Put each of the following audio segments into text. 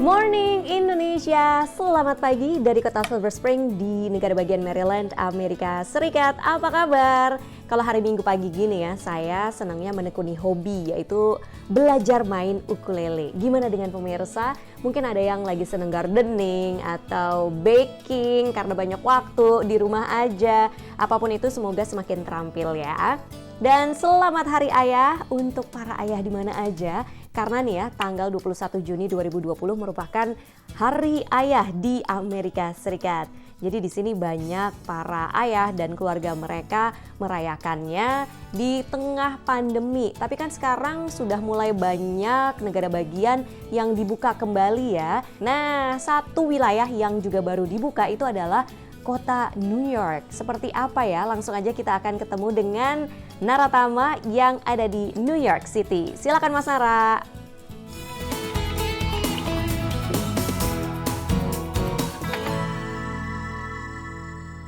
Morning Indonesia, selamat pagi dari kota Silver Spring di negara bagian Maryland, Amerika Serikat. Apa kabar? Kalau hari Minggu pagi gini ya, saya senangnya menekuni hobi, yaitu belajar main ukulele. Gimana dengan pemirsa? Mungkin ada yang lagi seneng gardening atau baking karena banyak waktu di rumah aja. Apapun itu semoga semakin terampil ya. Dan selamat Hari Ayah untuk para ayah di mana aja. Karena nih ya, tanggal 21 Juni 2020 merupakan Hari Ayah di Amerika Serikat. Jadi di sini banyak para ayah dan keluarga mereka merayakannya di tengah pandemi. Tapi kan sekarang sudah mulai banyak negara bagian yang dibuka kembali ya. Nah, satu wilayah yang juga baru dibuka itu adalah kota New York. Seperti apa ya? Langsung aja kita akan ketemu dengan naratama yang ada di New York City. Silakan Mas Nara.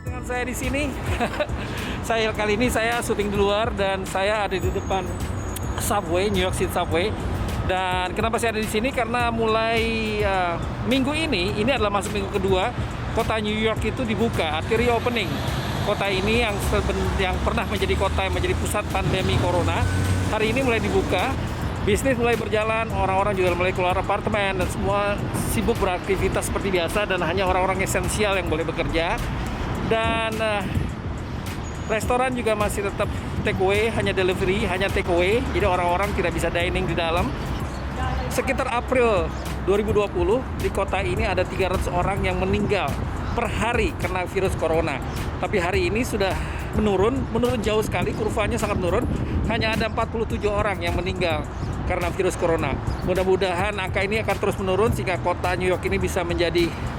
Dengan saya di sini, kali ini saya syuting di luar dan saya ada di depan Subway, New York City Subway. Dan kenapa saya ada di sini? Karena mulai minggu ini adalah masuk minggu kedua, kota New York itu dibuka, arti reopening. Kota ini yang pernah menjadi kota yang menjadi pusat pandemi corona, hari ini mulai dibuka, bisnis mulai berjalan, orang-orang juga mulai keluar apartemen dan semua sibuk beraktivitas seperti biasa dan hanya orang-orang esensial yang boleh bekerja. Dan restoran juga masih tetap take away, hanya delivery, hanya take away, jadi orang-orang tidak bisa dining di dalam. Sekitar April 2020 di kota ini ada 300 orang yang meninggal per hari karena virus corona. Tapi hari ini sudah menurun jauh sekali, kurvanya sangat menurun. Hanya ada 47 orang yang meninggal karena virus corona. Mudah-mudahan angka ini akan terus menurun sehingga kota New York ini bisa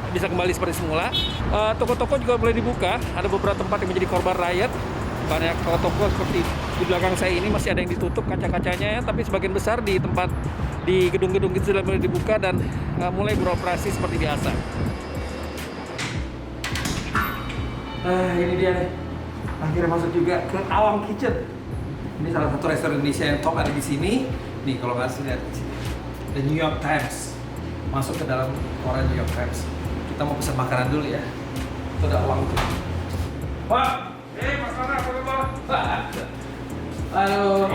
kembali seperti semula. Toko-toko juga boleh dibuka, ada beberapa tempat yang menjadi korban riot. Banyak toko-toko seperti di belakang saya ini masih ada yang ditutup kaca-kacanya, tapi sebagian besar di gedung-gedung itu sudah mulai dibuka dan mulai beroperasi seperti biasa. Ini dia nih, akhirnya masuk juga ke Awang Kitchen. Ini salah satu restoran Indonesia yang top ada di sini. Nih kalau nggak lihat di sini, The New York Times, masuk ke dalam koran New York Times. Kita mau pesan makanan dulu ya. Itu ada Awang tuh. Pak, Mas Nara, apa kabar? Halo.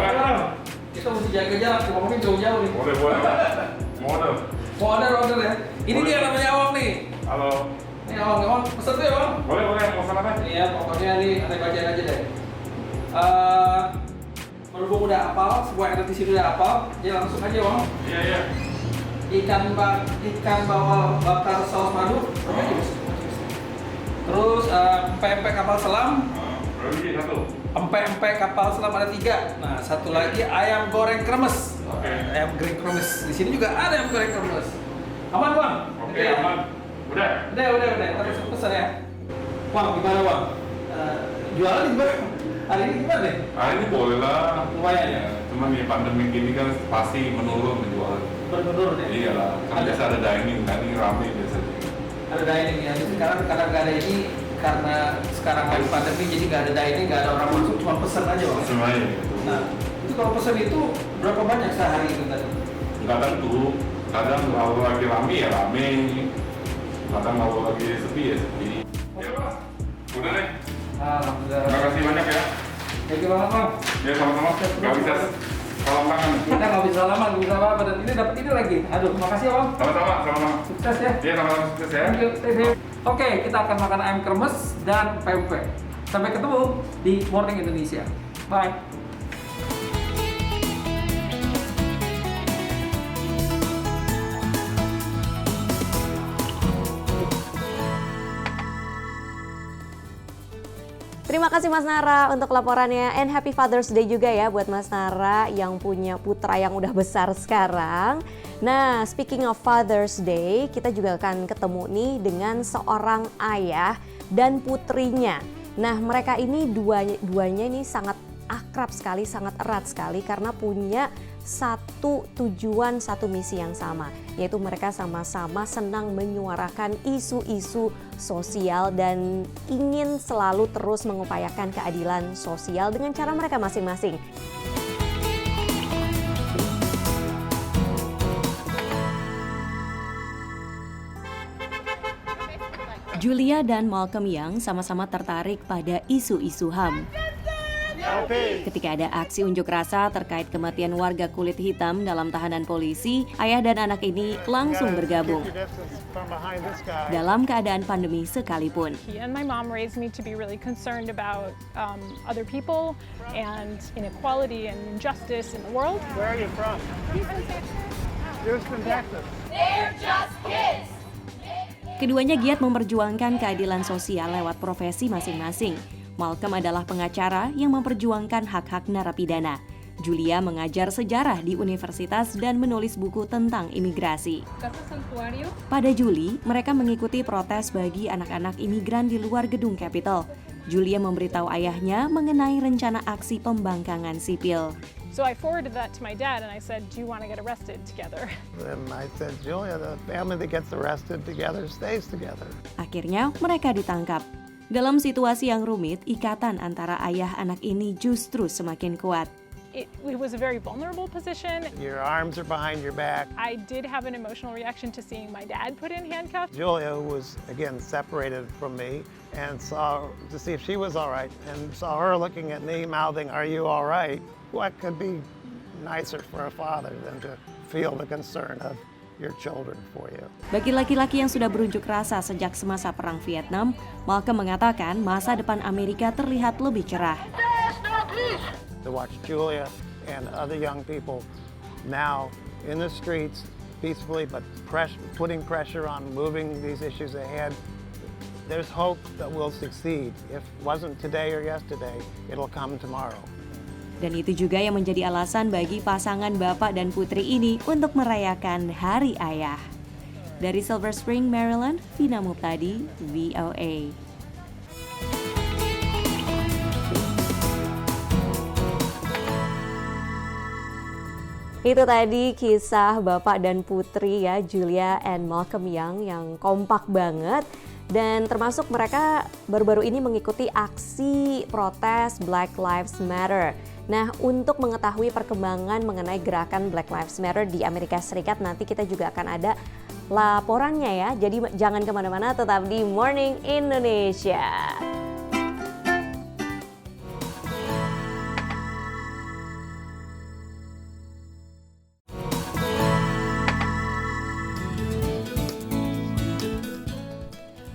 Kita mesti jaga jarak, ngomongin jauh-jauh nih. Boleh. Mau order ya. Ini dia namanya Awang nih. Halo. Ini Awang, pesan tuh ya Bang? Boleh, mau pesan apa? Iya, pokoknya nih ada bacain aja deh. Berhubung udah hafal, semua yang ada di sini udah hafal, ya langsung aja Bang. Iya. Ikan bawal bakar saus madu, terus empek kapal selam. Berarti satu. Empek kapal selam ada 3. Nah, satu lagi ayam goreng kremes. Oke. Ayam goreng kremes. Di sini juga ada ayam goreng kremes. Aman Bang? Oke, aman. Udah. Terus pesan ya. Bang, gimana Bang? Jualan gimana? Hari ini gimana nih? Hari ini boleh lah. Lumayan ya? Cuman nih pandemi gini kan pasti menurun penjualan. Menurun ya? Iya lah. Kan biasa ada dining rame biasanya. Ada dining ya. Sekarang karena nggak ada ini, karena sekarang lagi pandemi jadi nggak ada dining, nggak ada orang masuk, cuma pesan aja Bang. Semuanya gitu. Nah, itu kalau pesan itu berapa banyak sehari itu tadi? Nggak tentu. Kadang kalau lagi rame ya rame. Kadang kalau lagi sepi ya sepi. Ya Pak. Udah deh. Alhamdulillah. Terima kasih banyak ya. Thank you banget Bang. Ya sama-sama. Nggak bisa salam tangan. Kita nggak bisa lama, nggak bisa apa-apa, dan ini dapat ini lagi. Aduh, makasih ya Bang. Sama-sama. Sukses ya. Iya, sama-sama sukses ya. Thank you. Oke, kita akan makan ayam kremes dan pempek. Sampai ketemu di Morning Indonesia. Bye. Terima kasih Mas Nara untuk laporannya, and Happy Father's Day juga ya buat Mas Nara yang punya putra yang udah besar sekarang. Nah, speaking of Father's Day, kita juga akan ketemu nih dengan seorang ayah dan putrinya. Nah, mereka ini duanya ini sangat akrab sekali, sangat erat sekali karena punya satu tujuan, satu misi yang sama, yaitu mereka sama-sama senang menyuarakan isu-isu sosial dan ingin selalu terus mengupayakan keadilan sosial dengan cara mereka masing-masing. Julia dan Malcolm Young sama-sama tertarik pada isu-isu HAM. Ketika ada aksi unjuk rasa terkait kematian warga kulit hitam dalam tahanan polisi, ayah dan anak ini langsung bergabung. Dalam keadaan pandemi sekalipun. And my mom raised me to be really concerned about other people and inequality and injustice in the world. Where are you from? Houston, Texas. They're just kids. Keduanya giat memperjuangkan keadilan sosial lewat profesi masing-masing. Malcolm adalah pengacara yang memperjuangkan hak-hak narapidana. Julia mengajar sejarah di universitas dan menulis buku tentang imigrasi. Pada Juli, mereka mengikuti protes bagi anak-anak imigran di luar gedung Capitol. Julia memberitahu ayahnya mengenai rencana aksi pembangkangan sipil. So I forwarded that to my dad and I said, "Do you want to get arrested together?" And I said, Julia, the family that gets arrested together stays together. Akhirnya mereka ditangkap. Dalam situasi yang rumit, ikatan antara ayah anak ini justru semakin kuat. It was a very vulnerable position. Your arms are behind your back. I did have an emotional reaction to seeing my dad put in handcuffs. Julia, who was, again, separated from me, and saw to see if she was all right, and saw her looking at me, mouthing, "Are you all right?" What could be nicer for a father than to feel the concern of your children for you? Bagi laki-laki yang sudah berunjuk rasa sejak semasa Perang Vietnam, Malcolm mengatakan masa depan Amerika terlihat lebih cerah. To watch Julia and other young people now in the streets peacefully, but putting pressure on moving these issues ahead. There's hope that we'll succeed. If it wasn't today or yesterday, it'll come tomorrow. Dan itu juga yang menjadi alasan bagi pasangan bapak dan putri ini untuk merayakan Hari Ayah. Dari Silver Spring, Maryland, Vina Muptadi, VOA. Itu tadi kisah bapak dan putri ya, Julia and Malcolm Young yang kompak banget. Dan termasuk mereka baru-baru ini mengikuti aksi protes Black Lives Matter. Nah, untuk mengetahui perkembangan mengenai gerakan Black Lives Matter di Amerika Serikat, nanti kita juga akan ada laporannya ya. Jadi jangan kemana-mana, tetap di Morning Indonesia.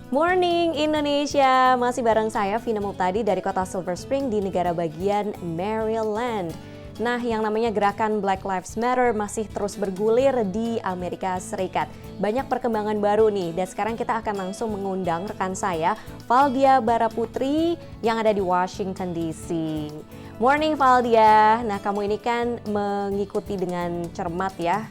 Morning Indonesia, masih bareng saya Vina Muptadi dari kota Silver Spring di negara bagian Maryland. Nah, yang namanya gerakan Black Lives Matter masih terus bergulir di Amerika Serikat. Banyak perkembangan baru nih, dan sekarang kita akan langsung mengundang rekan saya, Valdia Baraputri yang ada di Washington DC. Morning Valdia, nah kamu ini kan mengikuti dengan cermat ya,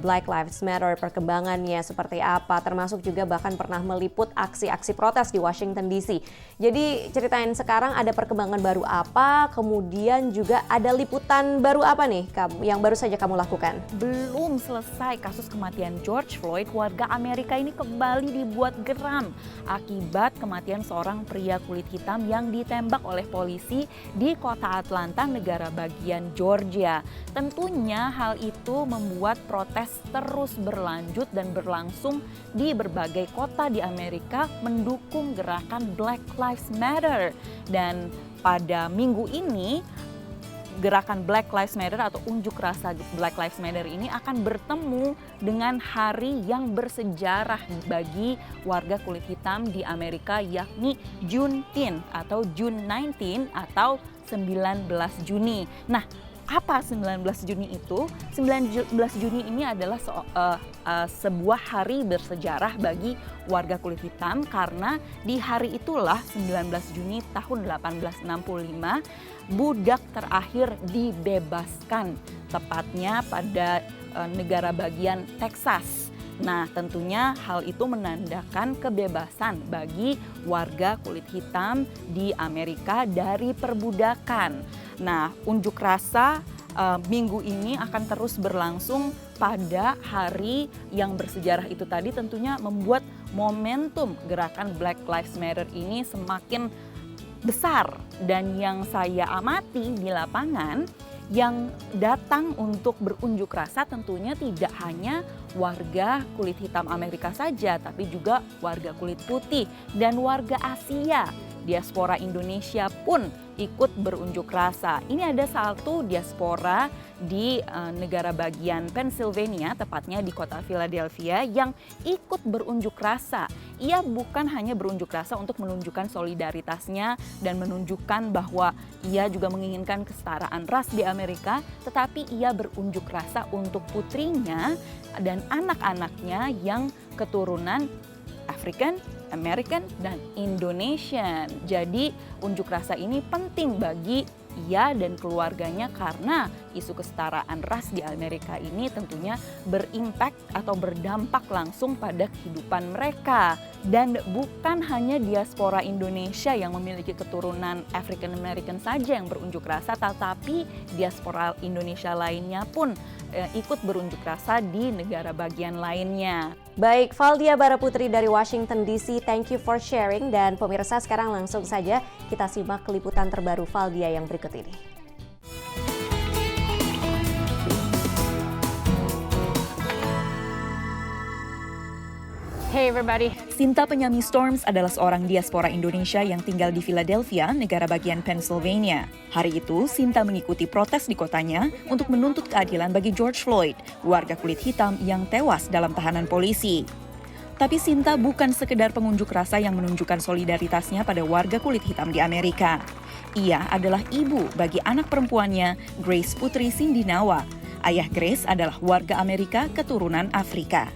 Black Lives Matter, perkembangannya seperti apa, termasuk juga bahkan pernah meliput aksi-aksi protes di Washington DC. Jadi ceritain sekarang ada perkembangan baru apa, kemudian juga ada liputan baru apa nih yang baru saja kamu lakukan? Belum selesai kasus kematian George Floyd, warga Amerika ini kembali dibuat geram akibat kematian seorang pria kulit hitam yang ditembak oleh polisi di kota Atlanta, negara bagian Georgia. Tentunya hal itu membuat protes terus berlanjut dan berlangsung di berbagai kota di Amerika mendukung gerakan Black Lives Matter. Dan pada minggu ini, gerakan Black Lives Matter atau unjuk rasa Black Lives Matter ini akan bertemu dengan hari yang bersejarah bagi warga kulit hitam di Amerika, yakni Juneteenth atau June 19 atau 19 Juni. Nah, apa 19 Juni itu? 19 Juni ini adalah sebuah hari bersejarah bagi warga kulit hitam karena di hari itulah 19 Juni tahun 1865 budak terakhir dibebaskan, tepatnya pada negara bagian Texas. Nah, tentunya hal itu menandakan kebebasan bagi warga kulit hitam di Amerika dari perbudakan. Nah, unjuk rasa minggu ini akan terus berlangsung pada hari yang bersejarah itu tadi, tentunya membuat momentum gerakan Black Lives Matter ini semakin besar. Dan yang saya amati di lapangan, Yang datang untuk berunjuk rasa tentunya tidak hanya warga kulit hitam Amerika saja, tapi juga warga kulit putih dan warga Asia. Diaspora Indonesia pun ikut berunjuk rasa. Ini ada satu diaspora di negara bagian Pennsylvania, tepatnya di kota Philadelphia, yang ikut berunjuk rasa. Ia bukan hanya berunjuk rasa untuk menunjukkan solidaritasnya dan menunjukkan bahwa ia juga menginginkan kesetaraan ras di Amerika, tetapi ia berunjuk rasa untuk putrinya dan anak-anaknya yang keturunan African, American, dan Indonesian. Jadi unjuk rasa ini penting bagi ia dan keluarganya karena isu kesetaraan ras di Amerika ini tentunya berimpact atau berdampak langsung pada kehidupan mereka. Dan bukan hanya diaspora Indonesia yang memiliki keturunan African American saja yang berunjuk rasa, tetapi diaspora Indonesia lainnya pun ikut berunjuk rasa di negara bagian lainnya. Baik, Valdia Baraputri dari Washington DC, thank you for sharing. Dan pemirsa, sekarang langsung saja kita simak liputan terbaru Valdia yang berikut ini. Hey everybody. Sinta Penyami Storms adalah seorang diaspora Indonesia yang tinggal di Philadelphia, negara bagian Pennsylvania. Hari itu, Sinta mengikuti protes di kotanya untuk menuntut keadilan bagi George Floyd, warga kulit hitam yang tewas dalam tahanan polisi. Tapi Sinta bukan sekedar pengunjuk rasa yang menunjukkan solidaritasnya pada warga kulit hitam di Amerika. Ia adalah ibu bagi anak perempuannya, Grace Putri Sindinawa. Ayah Grace adalah warga Amerika keturunan Afrika.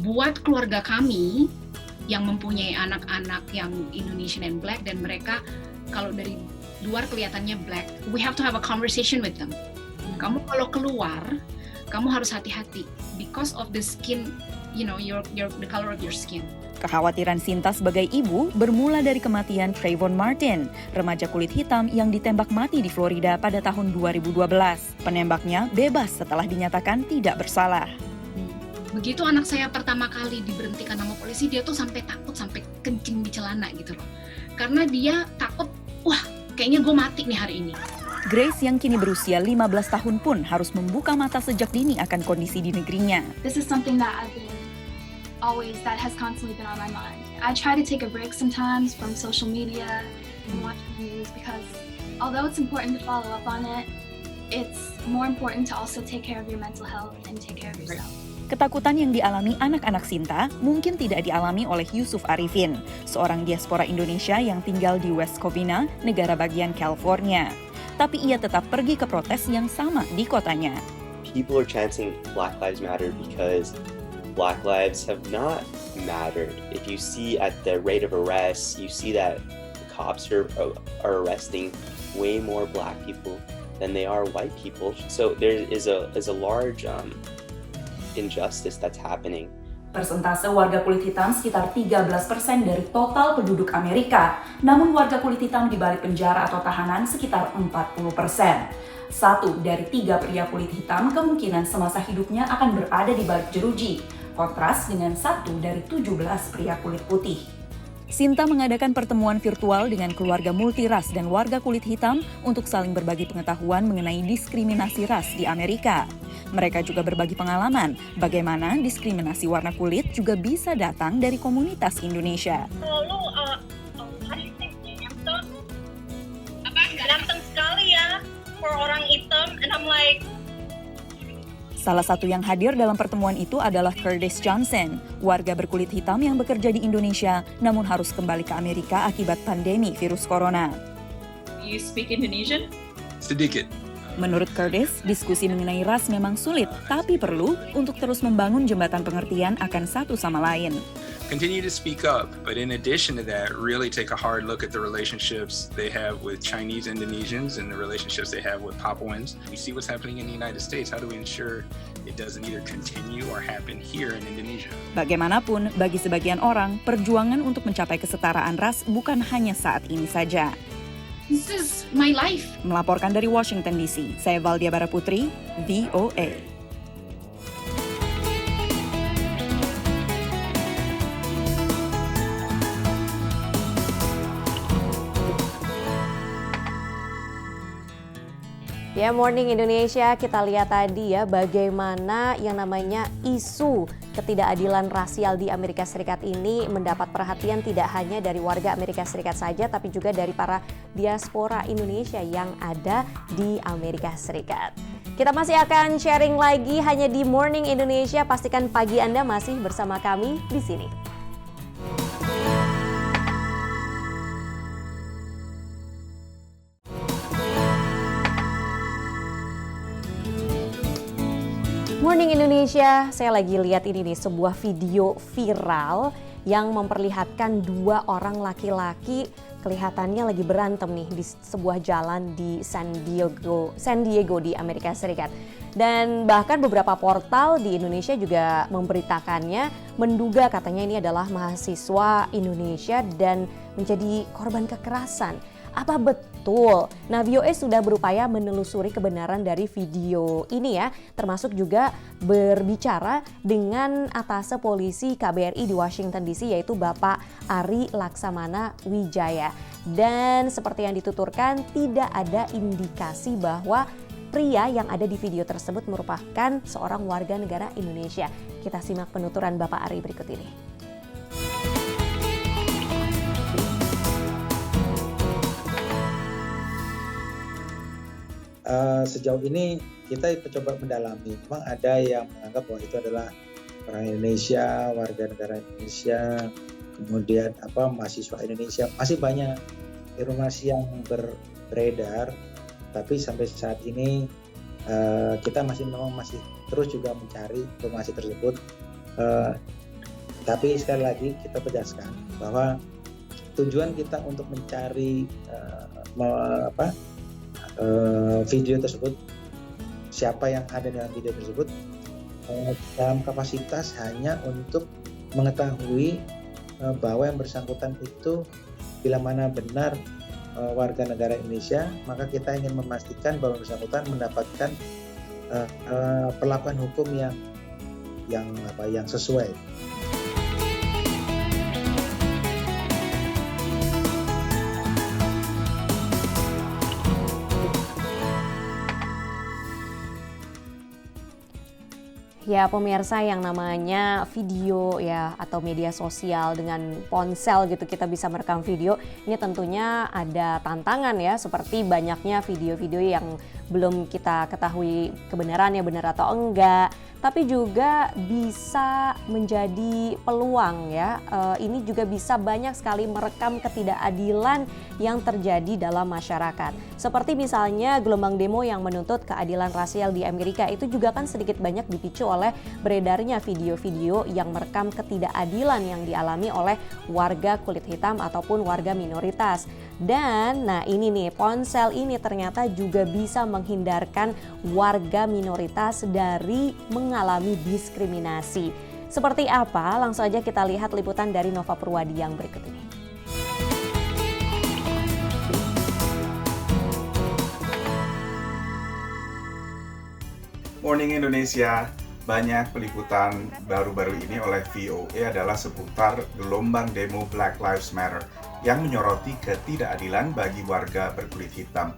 Buat keluarga kami yang mempunyai anak-anak yang Indonesian and Black, dan mereka kalau dari luar kelihatannya Black, we have to have a conversation with them. Kamu kalau keluar, kamu harus hati-hati because of the skin, you know, the color of your skin. Kekhawatiran Sinta sebagai ibu bermula dari kematian Trayvon Martin, remaja kulit hitam yang ditembak mati di Florida pada tahun 2012. Penembaknya bebas setelah dinyatakan tidak bersalah. Begitu anak saya pertama kali diberhentikan sama polisi, dia tuh sampai takut, sampai kencing di celana gitu loh. Karena dia takut, wah kayaknya gue mati nih hari ini. Grace yang kini berusia 15 tahun pun harus membuka mata sejak dini akan kondisi di negerinya. This is something that that has constantly been on my mind. I try to take a break sometimes from social media and watch the news because although it's important to follow up on it, it's more important to also take care of your mental health and take care of yourself. Ketakutan yang dialami anak-anak Sinta mungkin tidak dialami oleh Yusuf Arifin, seorang diaspora Indonesia yang tinggal di West Covina, negara bagian California. Tapi ia tetap pergi ke protes yang sama di kotanya. People are chanting Black Lives Matter because Black lives have not mattered. If you see at the rate of arrests, you see that cops are arresting way more Black people than they are white people. So there is a large injustice that's happening. Persentase warga kulit hitam sekitar 13% dari total penduduk Amerika. Namun warga kulit hitam di balik penjara atau tahanan sekitar 40%. 1 dari 3 pria kulit hitam kemungkinan semasa hidupnya akan berada di balik jeruji. Kontras dengan 1 dari 17 pria kulit putih. Sinta mengadakan pertemuan virtual dengan keluarga multiras dan warga kulit hitam untuk saling berbagi pengetahuan mengenai diskriminasi ras di Amerika. Mereka juga berbagi pengalaman bagaimana diskriminasi warna kulit juga bisa datang dari komunitas Indonesia. Lalu, ganteng sekali ya for orang hitam, and I'm like. Salah satu yang hadir dalam pertemuan itu adalah Curtis Johnson, warga berkulit hitam yang bekerja di Indonesia namun harus kembali ke Amerika akibat pandemi virus corona. You speak Indonesian? Sedikit. Menurut Curtis, diskusi mengenai ras memang sulit, tapi perlu untuk terus membangun jembatan pengertian akan satu sama lain. Continue to speak up, but in addition to that, really take a hard look at the relationships they have with Chinese Indonesians and the relationships they have with Papuans. We see what's happening in the United States. How do we ensure it doesn't either continue or happen here in Indonesia? Bagaimanapun, bagi sebagian orang, perjuangan untuk mencapai kesetaraan ras bukan hanya saat ini saja. This is my life. Melaporkan dari Washington DC, saya Valdia Baraputri, VOA. Ya, Morning Indonesia, kita lihat tadi ya bagaimana yang namanya isu ketidakadilan rasial di Amerika Serikat ini mendapat perhatian tidak hanya dari warga Amerika Serikat saja, tapi juga dari para diaspora Indonesia yang ada di Amerika Serikat. Kita masih akan sharing lagi hanya di Morning Indonesia. Pastikan pagi Anda masih bersama kami di sini. Morning Indonesia, saya lagi lihat ini nih, sebuah video viral yang memperlihatkan dua orang laki-laki kelihatannya lagi berantem nih di sebuah jalan di San Diego di Amerika Serikat. Dan bahkan beberapa portal di Indonesia juga memberitakannya, menduga katanya ini adalah mahasiswa Indonesia dan menjadi korban kekerasan. Apa betul? Nah, VOA sudah berupaya menelusuri kebenaran dari video ini ya, termasuk juga berbicara dengan atase polisi KBRI di Washington DC yaitu Bapak Ari Laksamana Wijaya. Dan seperti yang dituturkan, tidak ada indikasi bahwa pria yang ada di video tersebut merupakan seorang warga negara Indonesia. Kita simak penuturan Bapak Ari berikut ini. Sejauh ini kita coba mendalami, memang ada yang menganggap bahwa itu adalah orang Indonesia, warga negara Indonesia, kemudian mahasiswa Indonesia. Masih banyak informasi yang beredar, tapi sampai saat ini kita masih terus juga mencari informasi tersebut. Tapi sekali lagi kita tegaskan bahwa tujuan kita untuk mencari video tersebut, siapa yang ada dalam video tersebut, dalam kapasitas hanya untuk mengetahui bahwa yang bersangkutan itu bila mana benar warga negara Indonesia, maka kita ingin memastikan bahwa bersangkutan mendapatkan perlakuan hukum yang sesuai. Ya, pemirsa, yang namanya video ya atau media sosial dengan ponsel gitu kita bisa merekam video, ini tentunya ada tantangan ya, seperti banyaknya video-video yang belum kita ketahui kebenarannya benar atau enggak, tapi juga bisa menjadi peluang ya. Ini juga bisa banyak sekali merekam ketidakadilan yang terjadi dalam masyarakat. Seperti misalnya gelombang demo yang menuntut keadilan rasial di Amerika, itu juga kan sedikit banyak dipicu oleh beredarnya video-video yang merekam ketidakadilan yang dialami oleh warga kulit hitam ataupun warga minoritas. Dan nah ini nih, ponsel ini ternyata juga bisa menghindarkan warga minoritas dari mengalami diskriminasi. Seperti apa? Langsung aja kita lihat liputan dari Nova Purwadi yang berikut ini. Morning Indonesia, banyak peliputan baru-baru ini oleh VOA adalah seputar gelombang demo Black Lives Matter yang menyoroti ketidakadilan bagi warga berkulit hitam.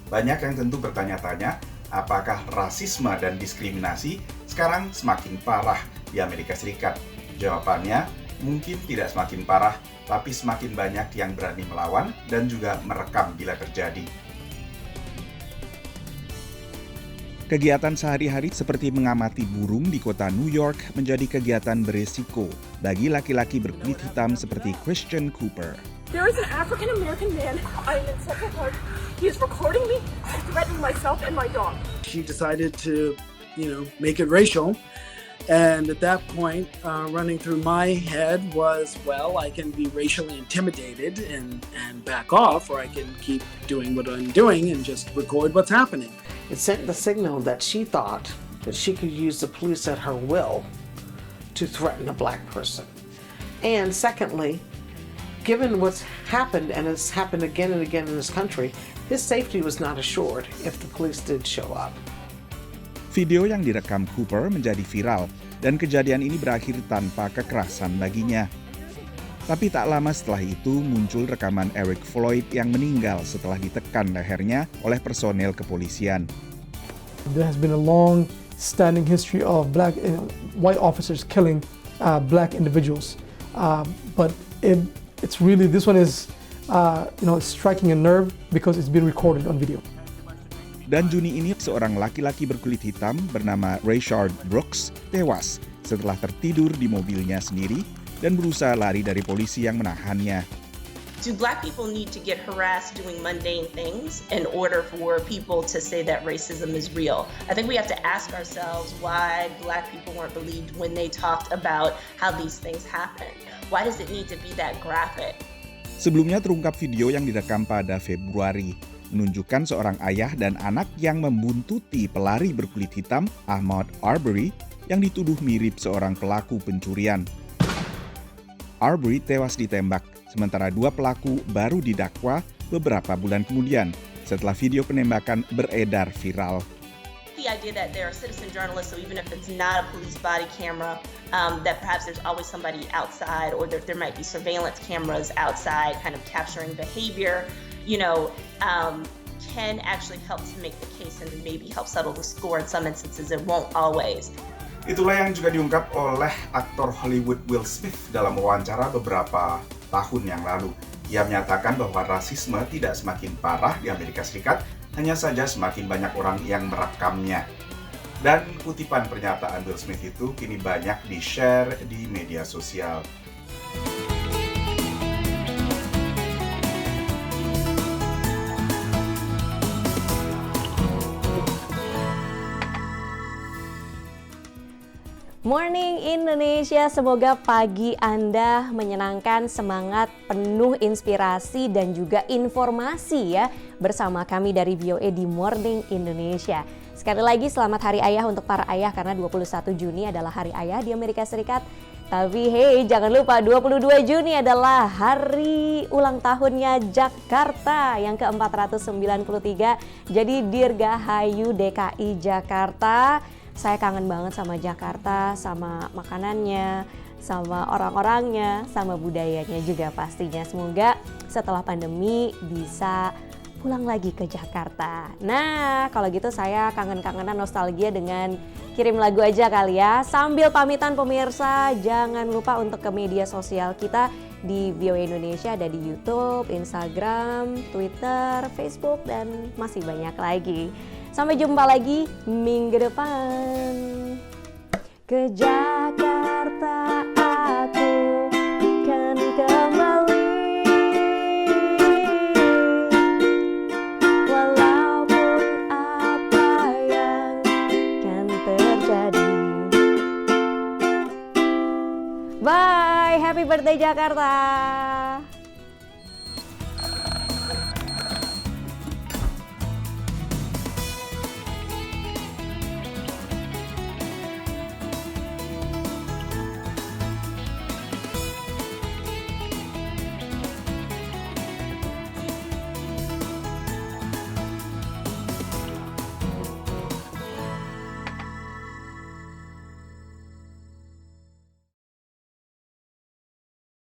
Banyak yang tentu bertanya-tanya, apakah rasisme dan diskriminasi sekarang semakin parah di Amerika Serikat? Jawabannya, mungkin tidak semakin parah, tapi semakin banyak yang berani melawan dan juga merekam bila terjadi. Kegiatan sehari-hari seperti mengamati burung di kota New York menjadi kegiatan beresiko bagi laki-laki berkulit hitam seperti Christian Cooper. There is an African-American man. I'm in Central Park. He is recording me and threatening myself and my dog. She decided to, make it racial. And at that point, running through my head was, well, I can be racially intimidated and back off, or I can keep doing what I'm doing and just record what's happening. It sent the signal that she thought that she could use the police at her will to threaten a black person. And secondly, given what's happened, and it's happened again and again in this country, his safety was not assured if the police did show up. Video yang direkam Cooper menjadi viral dan kejadian ini berakhir tanpa kekerasan baginya. Tapi tak lama setelah itu muncul rekaman Eric Floyd yang meninggal setelah ditekan lehernya oleh personel kepolisian. There has been a long-standing history of white officers killing black individuals, but it's really, this one is striking a nerve because it's been recorded on video. Dan Juni ini seorang laki-laki berkulit hitam bernama Rayshard Brooks tewas setelah tertidur di mobilnya sendiri dan berusaha lari dari polisi yang menahannya. Do Black people need to get harassed doing mundane things in order for people to say that racism is real? I think we have to ask ourselves why Black people weren't believed when they talked about how these things happen. Why does it need to be that graphic? Sebelumnya terungkap video yang direkam pada Februari, menunjukkan seorang ayah dan anak yang membuntuti pelari berkulit hitam Ahmaud Arbery yang dituduh mirip seorang pelaku pencurian. Arbery tewas ditembak, sementara dua pelaku baru didakwa beberapa bulan kemudian setelah video penembakan beredar viral. The idea that there are citizen journalists, so even if it's not a police body camera, that perhaps there's always somebody outside, or that there might be surveillance cameras outside kind of capturing behavior, can actually help to make the case and maybe help settle the score in some instances. It won't always. Itulah yang juga diungkap oleh aktor Hollywood Will Smith dalam wawancara beberapa tahun yang lalu. Ia menyatakan bahwa rasisme tidak semakin parah di Amerika Serikat, hanya saja semakin banyak orang yang merekamnya. Dan kutipan pernyataan Will Smith itu kini banyak di-share di media sosial. Morning Indonesia, semoga pagi Anda menyenangkan, semangat, penuh inspirasi dan juga informasi ya bersama kami dari VOA di Morning Indonesia. Sekali lagi selamat Hari Ayah untuk para ayah karena 21 Juni adalah Hari Ayah di Amerika Serikat. Tapi hey, jangan lupa 22 Juni adalah hari ulang tahunnya Jakarta yang ke-493. Jadi Dirgahayu DKI Jakarta. Saya kangen banget sama Jakarta, sama makanannya, sama orang-orangnya, sama budayanya juga pastinya. Semoga setelah pandemi bisa pulang lagi ke Jakarta. Nah, kalau gitu saya kangen-kangenan nostalgia dengan kirim lagu aja kali ya. Sambil pamitan pemirsa, jangan lupa untuk ke media sosial kita di VOA Indonesia, ada di YouTube, Instagram, Twitter, Facebook, dan masih banyak lagi. Sampai jumpa lagi minggu depan. Ke Jakarta aku kan kembali, walaupun apa yang kan terjadi. Bye, happy birthday Jakarta.